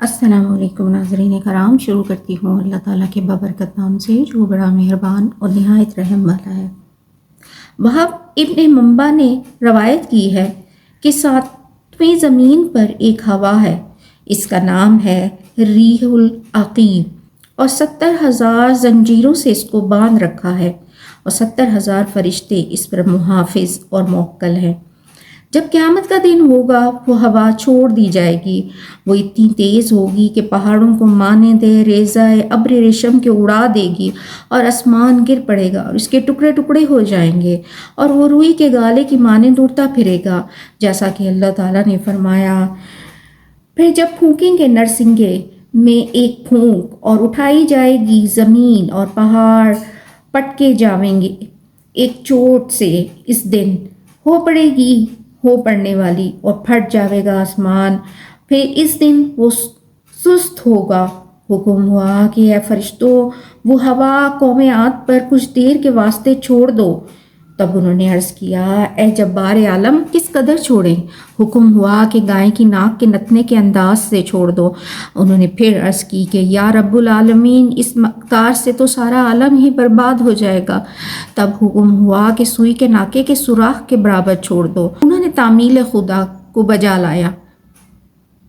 السلام علیکم ناظرین کرام، شروع کرتی ہوں اللہ تعالیٰ کے بابرکت نام سے جو بڑا مہربان اور نہایت رحم والا ہے۔ وہب ابن منبع نے روایت کی ہے کہ 7ویں زمین پر ایک ہوا ہے، اس کا نام ہے ریح العقیب، اور 70,000 زنجیروں سے اس کو باندھ رکھا ہے، اور 70,000 فرشتے اس پر محافظ اور موکل ہیں۔ جب قیامت کا دن ہوگا وہ ہوا چھوڑ دی جائے گی، وہ اتنی تیز ہوگی کہ پہاڑوں کو مانند ریزہ ابر ریشم کے اڑا دے گی، اور آسمان گر پڑے گا اور اس کے ٹکڑے ٹکڑے ہو جائیں گے، اور وہ روئی کے گالے کی مانند اڑتا پھرے گا، جیسا کہ اللہ تعالیٰ نے فرمایا۔ پھر جب پھونکیں گے نرسنگے میں ایک پھونک، اور اٹھائی جائے گی زمین اور پہاڑ پٹکے جاویں گے ایک چوٹ سے، اس دن ہو پڑنے والی، اور پھٹ جاوے گا آسمان، پھر اس دن وہ سست ہوگا۔ حکم ہوا کہ اے فرشتوں، وہ ہوا قوم عاد پر کچھ دیر کے واسطے چھوڑ دو۔ تب انہوں نے عرض کیا، اے جبار عالم، کس قدر چھوڑیں؟ حکم ہوا کہ گائے کی ناک کے نتنے کے انداز سے چھوڑ دو۔ انہوں نے پھر عرض کی کہ یا رب العالمین، اس مقدار سے تو سارا عالم ہی برباد ہو جائے گا۔ تب حکم ہوا کہ سوئی کے ناکے کے سوراخ کے برابر چھوڑ دو۔ انہوں نے تعمیل خدا کو بجا لایا،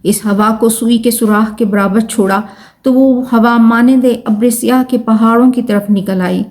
اس ہوا کو سوئی کے سوراخ کے برابر چھوڑا تو وہ ہوا مانند ابر سیاہ کے پہاڑوں کی طرف نکل آئی۔